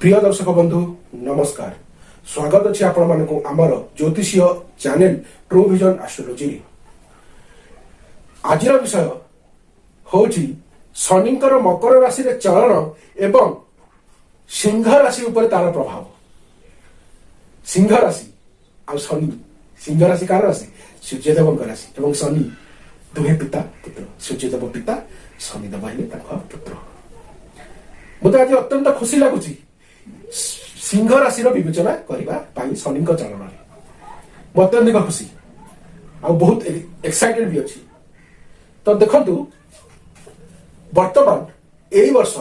प्रिय दर्शक बंधु नमस्कार। स्वागत अच्छे आपण मानक आमर ज्योतिषीय चैनल ट्रू विजन एस्ट्रोलॉजी। आज विषय हूँ शनिंकर मकर राशि रे चलन एवं सिंह राशि उपर तार प्रभाव। सिंह राशि आ शनि, सिंह राशि कार राशि सूर्यदेव राशि एवं शनि दुहे पिता पुत्र। सूर्यदेव पिता, शनिदेव हेले पुत्र। मुझे आज अत्यंत खुशी लगुच सिंह राशि विवेचना करने शनि चलन में अत्यधिक खुशी आ बहुत एक्साइटेड भी अच्छी। तो देखु वर्तमान यही वर्ष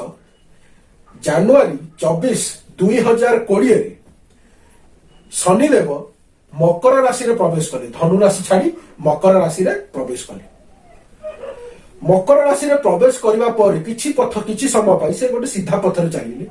जनवरी 24, 2020 शनिदेव मकर राशि रे प्रवेश कले। धनु राशि छाड़ी मकर राशि रे प्रवेश कले। मकर राशि रे प्रवेश करबा पर किछि पथ किछि समय पाई से गोटे सीधा पथरे चलिले।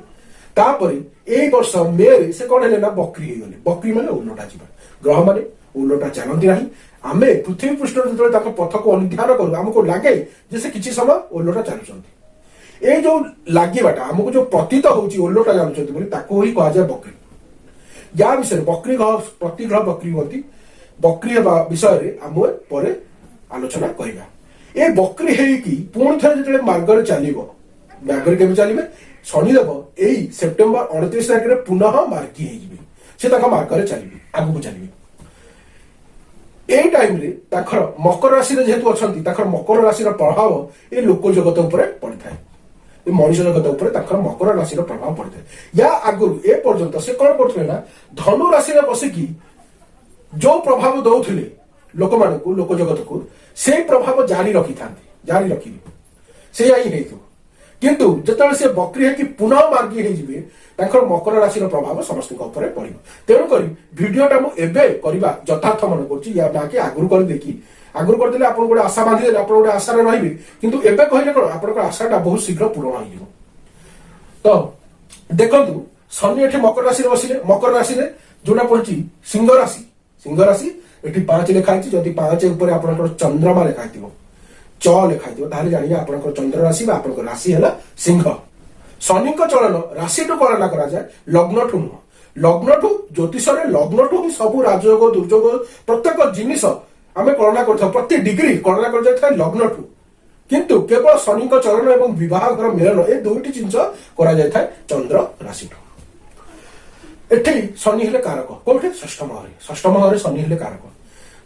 तापरे एई वर्ष मे रे से कोन हेले ना बकरी हे गले। बकरी माने उल्टा जीवा, ग्रह माने उल्टा चलंती नाही। आमे पृथ्वी पृष्ठ जतले ताको पथ को अनुध्यान करू हमको लागे जे से किछि समय उल्टा चलुचंती। ए जो लागिबाटा हमको जो प्रतीत होउची उल्टा चलुचंती बोली ताको ही कहा जाय बकरी। या विषय बकरी ग्रह प्रति ग्रह बकरी होती। बकरी विषय रे हम परे आलोचना करिबा। ए बकरी है कि पुणी थे जो मार्ग चलो मार्ग के चलिए शनिदेव यही सेप्टेम्बर 29 तारीख में पुनः मार्गी से मार्ग चलिए आगू चलिए। यही टाइम रे मकर राशि जेहेतु अच्छा मकर राशि प्रभाव ये लोक जगत उपर पड़ता है। मनुष्य जगत उपर मकर राशि प्रभाव पड़ता है। या आगु ए पर्यंत से कौन करते ना धनु राशि बसिकी जो प्रभाव दौले लोक मान लोक जगत को से प्रभाव जारी रखी था जारी रखी से ही किंतु जिते से बकरी है कि पुनः मार्गी हो मकर राशि प्रभाव समस्त पड़ो। तेणुक भिडटा मुझे करवा यथार्थ मन कर आगुरी कर देखी आगुरी करदे आप गोटे आशा बांधीदे आप गोटे आशा रे किंतु एबे कहले कौन आप आशाटा बहुत शीघ्र पूरण हो। तो देखु शनि एठी मकर राशि बसिले। मकर राशि जोटा पड़ी सिंह राशि। सिंह राशि एठी 5 लिखाई। जदि 5 ऊपर आपनकर चंद्रमा लिखाई च लिखाई जानिए आपनकर चंद्र राशि बा आपनकर राशि है सिंह। शनि चलन राशि टू गणना करा जाए लग्न ठू नुह। लग्न ठू ज्योतिष लग्न ठू ही सब राजयोग दुर्योग प्रत्येक जिनिस आम गणना कर प्रति डिग्री गणना कर लग्न ठू। किंतु केवल शनि चलन एवं विवाह घर मिलन ए दुईटी जिनस कर चंद्र राशि ठू। एठी शनि हेले कारक कोठे षष्ठ महरे शनि हेले कारक।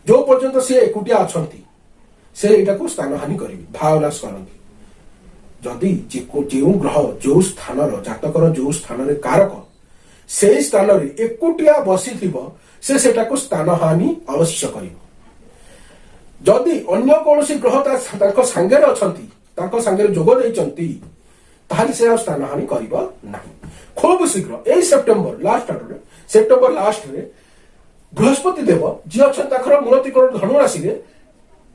जो पर्यंत सी एकुटिया अछंती से एटा को स्थान हानि करिवि भावनाश करंती। जदि जो ग्रह जो स्थान जातकर जो स्थान रे कारक से स्थान रे एकुटिया बसिथिबो से सेटा को स्थान हानि अवश्य करिवो। जदि अन्य कोनोसी ग्रह ताको संगे अछंती ताको संगे जोग दैचंती ताहाली से स्थान हानि करिवो नाही। खूब शीघ्र ए सेप्टेम्बर लास्ट रे बृहस्पति देव जी अच्छा मूलतिकरण धनु राशि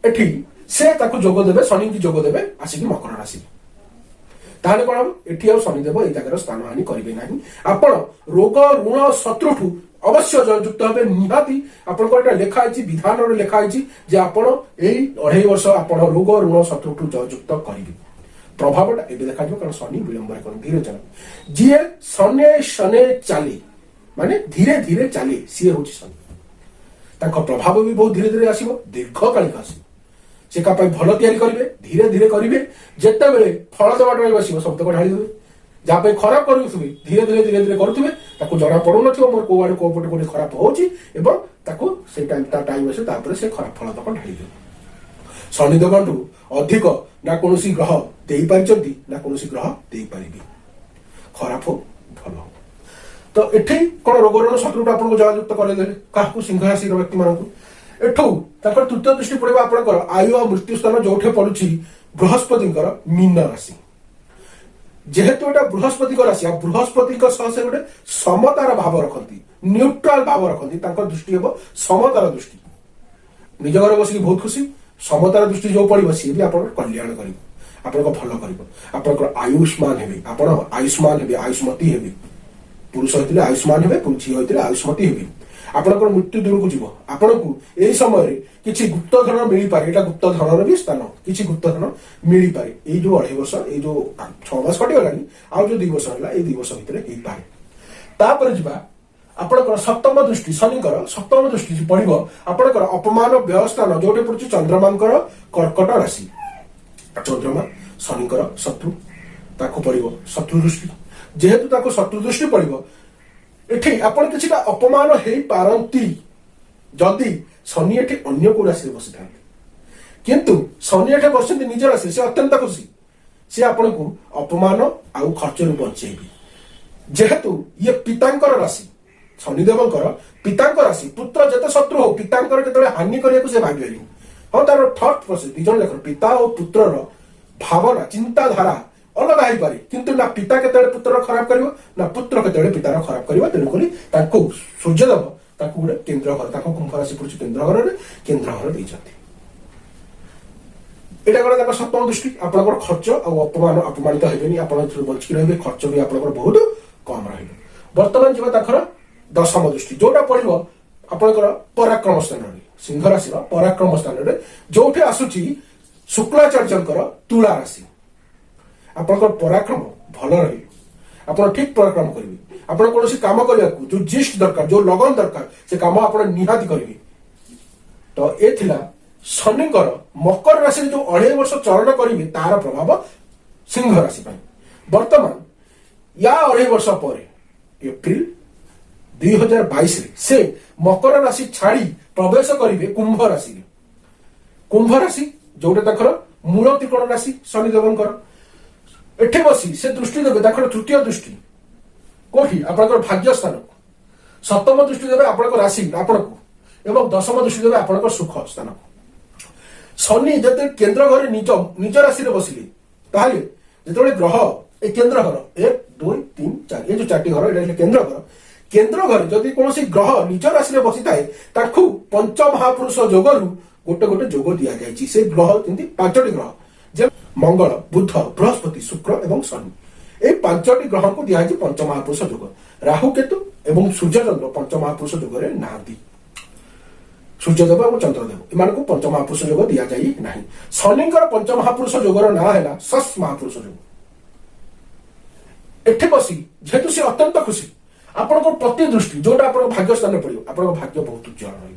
एठी से जोग देवे शनि की जोग देवे आसिक मकर राशि। ताहले कौन हम एठी आ शनिदेव ये जगह स्थान हानि करेंगे नहीं। आपण रोग ऋण शत्रुठू अवश्य जययुक्त हे निहाती। आपन लिखाई विधान लिखाई जे आपण यही 2.5 वर्ष आपण रोग ऋण शत्रुठू जययुक्त करेंगे। प्रभावटा एबे देखा कारण शनि विलंब धीरे चल जी शनि शनि चले माने धीरे धीरे चले सी हूँ शनि। प्रभाव भी बहुत धीरे धीरे आसो दीर्घकालिक आस से भल या धीरे धीरे करेंगे। जिते बड़े फल देवाटा बस शब्द को ढाड़ी देवे जहाँ खराब करुवे धीरे धीरे धीरे धीरे करुवे जना पड़ू न मोर कौ आड़े कौ पटे गोटे खराब होती टाइम आसे से खराब फल तक ढाड़ी देवे। शनिदेव अधिक ना कौन ग्रह दे पारि ना कौन ग्रह दे पारि खराब हो भल हो। तो एठी कौन रोग ऋण शत्रुटा आपको जययुक्त करदे क्या सिंह राशि व्यक्ति मानक एठू तृतीय दृष्टि पड़ा आपंकर आयु और मृत्यु स्थान जो पड़ुछि बृहस्पति मीन राशि। जेहेतु एटा बृहस्पति राशि आ बृहस्पति से गोटे समतार भाव रखती न्यूट्राल भाव रखती दृष्टि हम समतार दृष्टि। निज घर बस बहुत खुशी समतार दृष्टि जो पड़ो सी भी आप कल्याण कर भल कर आयुष्मान हे आप आयुष्मान हे आयुष्मती हे पुरुष होते आयुष्मान हे झी होते आयुष्मती हे आपंकर मृत्यु दूर को जीव। आपण को यही समय किसी गुप्त धन मिल पारे एटा गुप्त धन भी स्थान किसी गुप्त धन मिल पारे। ये जो 2.5 वर्ष ये जो 6 मास कटिगलानी आ जो 2 वर्ष है 2 वर्ष भितर हो पारे। तापर जिबा आपणकर सप्तम दृष्टि शनिकर सप्तम दृष्टि पड़ो आपणकर अपमान व्यवस्थान जोटे पड़ुछि चंद्रमांकर कर्कट राशि चंद्रमा शनिकर शत्रु ताको पड़ो शत्रु दृष्टि जेहेतु ताको शत्रु दृष्टि पड़ो एठी आपण किछिटा अपमान हेई पारंती जदि शनि एठी अन्य को राशि बसी था किंतु शनि एठी बसंती निज राशि से अत्यंत खुशी से आपण को अपमान आउ खर्च रु बचेबी जेहेतु ये पितांकर राशि शनिदेवंकर पितांकर राशि पुत्र जते शत्रु हो पितांकर केतले हानि करिया को से भागेरी हाँ तार थॉट प्रोसेस दिजन लेकर पिता और पुत्रर भावना चिंताधारा अलग हो पारे किंतु ना पिता केतले पुत्र खराब करिवो ना पुत्र केतले पितार खराब करिवो तेणु करी ताको सूर्यदेव ताको गोटे केंद्र घर ताको कुंभ राशि पड़ुछि केंद्र घर रे केंद्र घर देइछथि एटा गला ताको सप्तम दृष्टि आपनकर खर्च और अपमान अपमानित हेबेनी आपन बचकी रहबे खर्च भी आपनकर बहुत कम रहबे वर्तमान जीवा ताखर दशम दृष्टि जोटा पड़ो आपनकर पराक्रम स्थान रे सिंह राशि पराक्रम स्थान रे जोठे आसुची शुक्लाचार्यंकर तुला राशि आपनकर पराक्रम भल रही आपण ठीक पराक्रम करेंगे आपण कौन काम करने जो जिस्ट दरकार जो लगन दरकार से काम आप निहाती करेंगे तो ये थिला शनिकर मकर राशि जो 2.5 वर्ष चरण करेंगे तार प्रभाव सिंह राशि वर्तमान या 2.5 वर्ष पर एप्रिल 2022 से मकर राशि छाड़ी प्रवेश करेंगे कुंभ राशि कुंभ राशि जोटे ताकर मूल त्रिकोण राशि शनिदेवंकर एठे बसी से दृष्टि देवे ताकर तृतीय दृष्टि कोठी आपनकर भाग्य स्थान को सप्तम दृष्टि देवे आपनकर राशि आपन को एवं दशम दृष्टि देवे आपनकर सुख स्थान को शनि जते केंद्र घर निज निज राशि रे बसिले ताले जेतोले ग्रह ए केंद्र घर 1 2 3 4 ये जो चारटी घर एटा केंद्र घर जदि कोनोसी ग्रह निज राशि रे बसी थाए ताकू पंच महापुरुष जोगरु गोटे गोटे जोग दिया जायछि से ग्रह जेंति पांचटी ग्रह जे मंगल बुध बृहस्पति शुक्र एवं शनि ए पांचटी ग्रह को दिया पंच महापुरुष जोग राहु केतु एवं सूर्य चंद्र पंच महापुरुष जोग रे नांदी सूर्यदेव और चंद्रदेव इन पंच महापुरुष जोग दि जाए ना शनिकर पंच महापुरुष जोगर ना है षष्ठ महापुरुष जोग एठे बसी जेहेतु सी अत्यंत खुशी आपण प्रति दृष्टि जोटा आप भाग्य स्थान पड़ो आप भाग्य बहुत उज्जवल रही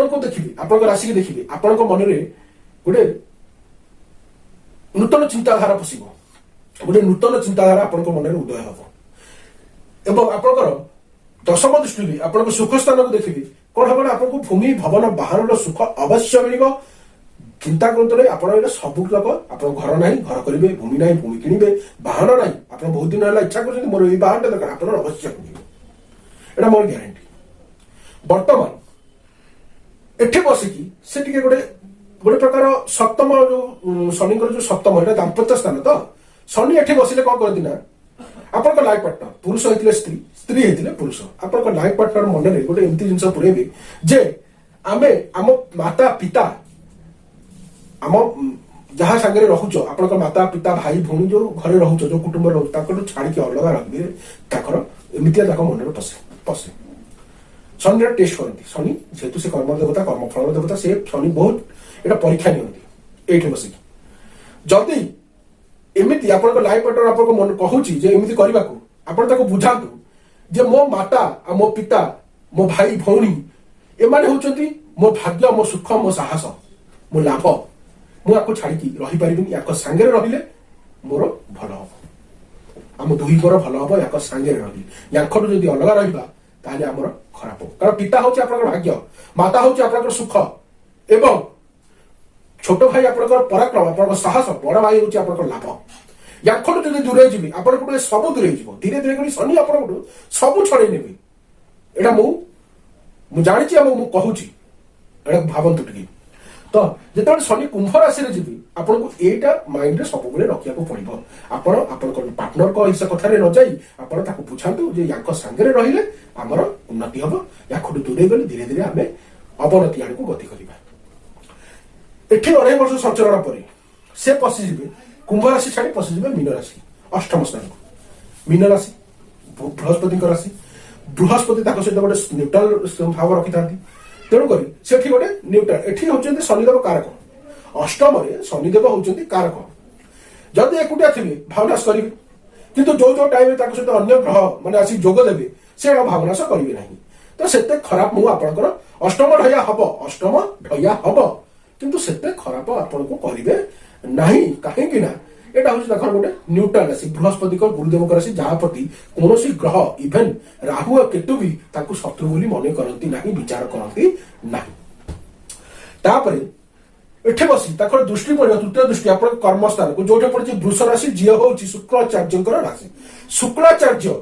को देखिए आपण राशि की देखिए आपण मन में गोटे नूतन चिंताधारा पशिब गोटे नूतन चिंताधारा आपण मन में उदय हम एवं आपणकर दशम दृष्टि आप सुख स्थान को देखिए कौन हम आपको भूमि भवन बाहर सुख अवश्य मिल चिंता करते आप सब लोग आप घर ना घर करेंगे भूमि ना भूमि किणवे बाहन ना आप बहुत दिन है इच्छा कर मोर ये बाहन दरकार आप अवश्य किणवे मोर ग्यारंटी वर्तमान एठे बसिकी से गोटे गोटे प्रकार सप्तम जो शनिकर जो सप्तम है दाम्पत्य स्थान तो शनि एठे बसिले कौन करती ना आपन लाइफ पार्टनर पुरुष होते स्त्री स्त्री होते पुरुष आपन लाइफ पार्टनर मन में गोटे एमती जिन पुरेबे जे आमे आम माता पिता आम जहाँ सांगे रहुच आपन माता पिता भाई भौणी जो घरे रहुच जो कुटुंब रहुच छाड़ी अलग रखिए एमती मन में पशे पशे शनि टेस्ट करती शनि जेहेतु से कर्म देवता कर्मफल देवता से शनि बहुत एटा परीक्षा नियंती एठी बसिकी जदि एमती आप लाइफ पार्टनर आपको मन कहूँ जे एमती करने को आप बुझातु जे मो माता आ मो पिता मो भाई भौणी एमाने होचंती मो भाग्य मो सुख मो साहस मो लाभ मुझे छाड़ी रही पारिबिनी या सांगे रहिले मोर भल हम आम दुईकर भल हम या सांगे रही या जदि अलग रहा ताले आमर खराब हो कारण पिता हूँ आप भाग्य माता हूँ आप सुख एवं छोट भाई आप पराक्रम आप साहस बड़ भाई हूँ आप लाभ या जब दूरे जी आप सब दूरे धीरे धीरे शनि आप सब छड़े ने यहाँ मुझे जानी कहूँ भावतु टी तो जो शनि कुंभ राशि जी आपको यहाँ माइंड में सब रखा पड़ो आप पार्टनर को हिस्सा कथार न जाई आप बुझातु जे या सांगे रहिले आमर उन्नति हम या दूरे गले धीरे धीरे आम अवनति आड़ को गति करवा एठी 2.5 वर्ष संचरण पर से पशिजे कुंभ राशि छाड़ी पशिजे मीन राशि अष्टम स्थान को मीन राशि बृहस्पति राशि बृहस्पति सहित गोटे न्यूट्राल भाव रखी था तेणुक से गोटे न्यूट्राल एठी होचंती शनिदेव कारक अष्टम शनिदेव होचंती कारक जदि एकुटिया थे भावनाश करेंगे କିନ୍ତୁ ଯୋଉ ଟାଇମରେ ତାଙ୍କ ସହିତ ଅନ୍ୟ ଗ୍ରହ ମାନେ ଆସି ଯୋଗ ଦେବେ ସେ ଭାବନାଶ କରିବେ ନାହିଁ। ତ ସେତେ ଖରାପ ମୁଁ ଆପଣଙ୍କର ଅଷ୍ଟମ ଢୟା ହବ କିନ୍ତୁ ସେତେ ଖରାପ ଆପଣଙ୍କୁ କରିବେ ନାହିଁ। କାହିଁକି ନା ଏଟା ହଉଛି ତାଙ୍କର ଗୋଟେ ନ୍ୟୁଟ୍ରାଲ ରାଶି, ବୃହସ୍ପତିଙ୍କ ଗୁରୁଦେବଙ୍କ ରାଶି, ଯାହା ପ୍ରତି କୌଣସି ଗ୍ରହ ଇଭେନ ରାହୁ ଓ କେତୁ ବି ତାକୁ ଶତ୍ରୁ ବୋଲି ମନେ କରନ୍ତି ନାହିଁ, ବିଚାର କରନ୍ତି ନାହିଁ। ତାପରେ ଏଠି ବସି ତାଙ୍କର ଦୃଷ୍ଟି ପଡିବ, ତୃତୀୟ ଦୃଷ୍ଟି ଆପଣଙ୍କ କର୍ମସ୍ଥାନକୁ, ଯୋଉଠି ପଡିଛି ବୃଷ ରାଶି, ଯିଏ ହଉଛି ଶୁକ୍ରାଚାର୍ଯ୍ୟଙ୍କର ରାଶି। ଶୁକ୍ରାଚାର୍ଯ୍ୟ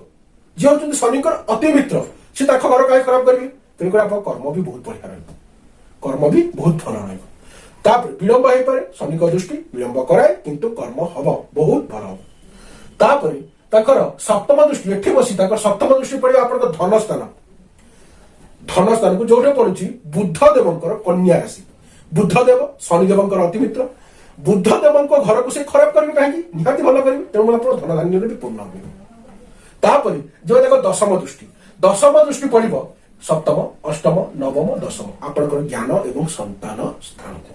ଯିଏ ହଉଛନ୍ତି ଶନିଙ୍କର ଅତି ମିତ୍ର, ସେ ତାଙ୍କ ଘର କାହିଁ ଖରାପ କରିବେ? ତେଣୁକରି ଆପଣଙ୍କ କର୍ମ ବି ବହୁତ ବଢିଆ ରହିବ, କର୍ମ ବି ବହୁତ ଭଲ ରହିବ। ତାପରେ ବିଳମ୍ବ ହେଇପାରେ, ଶନିଙ୍କ ଦୃଷ୍ଟି ବିଳମ୍ବ କରାଏ କିନ୍ତୁ କର୍ମ ହବ, ବହୁତ ଭଲ ହବ। ତାପରେ ତାଙ୍କର ସପ୍ତମ ଦୃଷ୍ଟି, ଏଠି ବସି ତାଙ୍କର ସପ୍ତମ ଦୃଷ୍ଟି ପଡିବ ଆପଣଙ୍କ ଧନସ୍ଥାନକୁ, ଯୋଉଠି ପଡୁଛି ବୁଦ୍ଧ ଦେବଙ୍କର କନ୍ୟା ରାଶି। ବୁଦ୍ଧ ଦେବ ଶନିଦେବଙ୍କର ଅତି ମିତ୍ର, ବୁଦ୍ଧ ଦେବଙ୍କ ଘରକୁ ସେ ଖରାପ କରିବେ କାହିଁକି? ନିହାତି ଭଲ କରିବେ, ତେଣୁ ଆପଣ ଧନ ଧାନ୍ୟରେ ବି ପୂର୍ଣ୍ଣ ହେବେ। ତାପରେ ଯୋଉ ତାଙ୍କ ଦଶମ ଦୃଷ୍ଟି ପଡିବ ସପ୍ତମ, ଅଷ୍ଟମ, ନବମ, ଦଶମ ଆପଣଙ୍କର ଜ୍ଞାନ ଏବଂ ସନ୍ତାନ ସ୍ଥାନକୁ।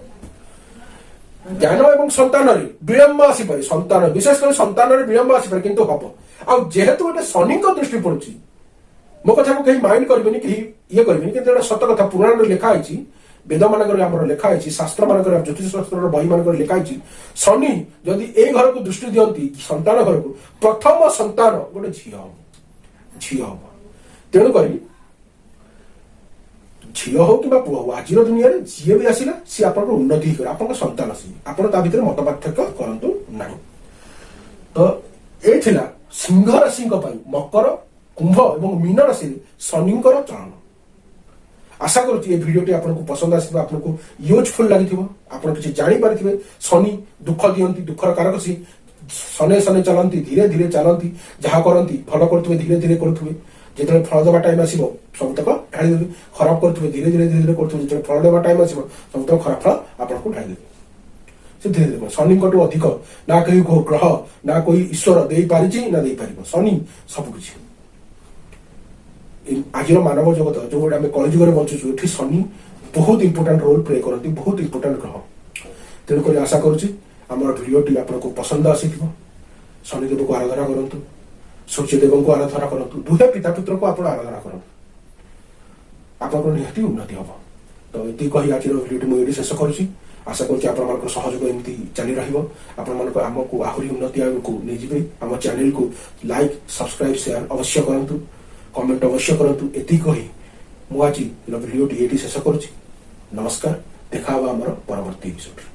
ଜ୍ଞାନ ଏବଂ ସନ୍ତାନରେ ବିଳମ୍ବ ଆସିପାରେ, ବିଶେଷ କରି ସନ୍ତାନରେ ବିଳମ୍ବ ଆସିପାରେ କିନ୍ତୁ ହବ। ଆଉ ଯେହେତୁ ଗୋଟେ ଶନିଙ୍କ ଦୃଷ୍ଟି ପଡୁଛି, ମୋ କଥାକୁ କେହି ମାଇଣ୍ଡ କରିବେନି, କେହି ଇଏ କରିବେନି, କିନ୍ତୁ ଏଟା ସତ କଥା। ପୁରାଣରେ ଲେଖା ହେଇଛି, ବେଦ ମାନଙ୍କରେ ଆମର ଲେଖା ହେଇଛି, ଶାସ୍ତ୍ର ମାନଙ୍କରେ, ଜ୍ୟୋତିଷ ଶାସ୍ତ୍ରର ବହି ମାନଙ୍କରେ ଲେଖା ହେଇଛି, ଶନି ଯଦି ଏଇ ଘରକୁ ଦୃଷ୍ଟି ଦିଅନ୍ତି, ସନ୍ତାନ ଘରକୁ, ପ୍ରଥମ ସନ୍ତାନ ଗୋଟେ ଝିଅ ହବ। ତେଣୁକରି ଝିଅ ହଉ କିମ୍ବା ପୁଅ ହଉ, ଆଜିର ଦୁନିଆରେ ଯିଏ ବି ଆସିଲା ସିଏ ଆପଣଙ୍କର ଉନ୍ନତି ହିଁ କରେ, ଆପଣଙ୍କ ସନ୍ତାନ ଆସିବେ, ଆପଣ ତା ଭିତରେ ମତ ପାର୍ଥକ୍ୟ କରନ୍ତୁ ନାହିଁ। ତ ଏଇ ଥିଲା ସିଂହ ରାଶିଙ୍କ ପାଇଁ ମକର, କୁମ୍ଭ ଏବଂ ମୀନ ରାଶିରେ ଶନିଙ୍କର ଚଳନ। ଆଶା କରୁଛି ଏ ଭିଡିଓଟି ଆପଣଙ୍କୁ ପସନ୍ଦ ଆସିବ, ଆପଣଙ୍କୁ ୟୁଜଫୁଲ ଲାଗିଥିବ, ଆପଣ କିଛି ଜାଣିପାରିଥିବେ। ଶନି ଦୁଃଖ ଦିଅନ୍ତି, ଦୁଃଖର କାରକ ସିଏ। ଶନେ ଚାଲନ୍ତି, ଧୀରେ ଧୀରେ ଚାଲନ୍ତି, ଯାହା କରନ୍ତି ଭଲ କରୁଥିବେ, ଧୀରେ ଧୀରେ କରୁଥିବେ। ଯେତେବେଳେ ଫଳ ଦେବା ଟାଇମ ଆସିବ ସବୁତକ ଢାଳି ଦେବେ, ଖରାପ କରୁଥିବେ ଧୀରେ ଧୀରେ କରୁଥିବେ, ଯେତେବେଳେ ଫଳ ଦେବା ଟାଇମ ଆସିବ ସବୁତକ ଖରାପ ଫଳ ଆପଣଙ୍କୁ ଢାଳି ଦେବେ। ସେ ଧୀରେ ଧୀରେ, ଶନିଙ୍କଠୁ ଅଧିକ ନା କେହି ଗ୍ରହ ନା କୋଇ ଈଶ୍ୱର ଦେଇପାରିଛି ନା ଦେଇପାରିବ। ଶନି ସବୁକିଛି। ଆଜିର ମାନବ ଜଗତ ଯୋଉ ଆମେ କଳିଯୁଗରେ ବଞ୍ଚୁଛୁ, ଏଠି ଶନି ବହୁତ ଇମ୍ପୋର୍ଟାଣ୍ଟ ରୋଲ ପ୍ଲେ କରନ୍ତି, ବହୁତ ଇମ୍ପୋର୍ଟାଣ୍ଟ ଗ୍ରହ। ତେଣୁକରି ଆଶା କରୁଛି ଆମର ଭିଡିଓଟି ଆପଣଙ୍କୁ ପସନ୍ଦ ଆସିଥିବ। ଶନିଦେବକୁ ଆରାଧନା କରନ୍ତୁ, ସୂର୍ଯ୍ୟଦେବଙ୍କୁ ଆରାଧନା କରନ୍ତୁ, ଦୁହେଁ ପିତା ପୁତ୍ରକୁ ଆପଣ ଆରାଧନା କରନ୍ତୁ, ଆପଣଙ୍କର ନିହାତି ଉନ୍ନତି ହବ। ତ ଏତିକି କହି ଆଜିର ଭିଡିଓଟି ମୁଁ ଏଇଠି ଶେଷ କରୁଛି। ଆଶା କରୁଛି ଆପଣମାନଙ୍କର ସହଯୋଗ ଏମିତି ଚାଲି ରହିବ, ଆପଣମାନଙ୍କୁ ଆମକୁ ଆହୁରି ଉନ୍ନତି ଆଗକୁ ନେଇଯିବେ। ଆମ ଚ୍ୟାନେଲକୁ ଲାଇକ୍, ସବସ୍କ୍ରାଇବ, ସେୟାର ଅବଶ୍ୟ କରନ୍ତୁ, କମେଣ୍ଟ ଅବଶ୍ୟ କରନ୍ତୁ। ଏତିକି କହି ମୁଁ ଆଜିର ଭିଡିଓଟି ଏଇଠି ଶେଷ କରୁଛି। ନମସ୍କାର, ଦେଖା ହବା ଆମର ପରବର୍ତ୍ତୀ ଏପିସୋଡରେ।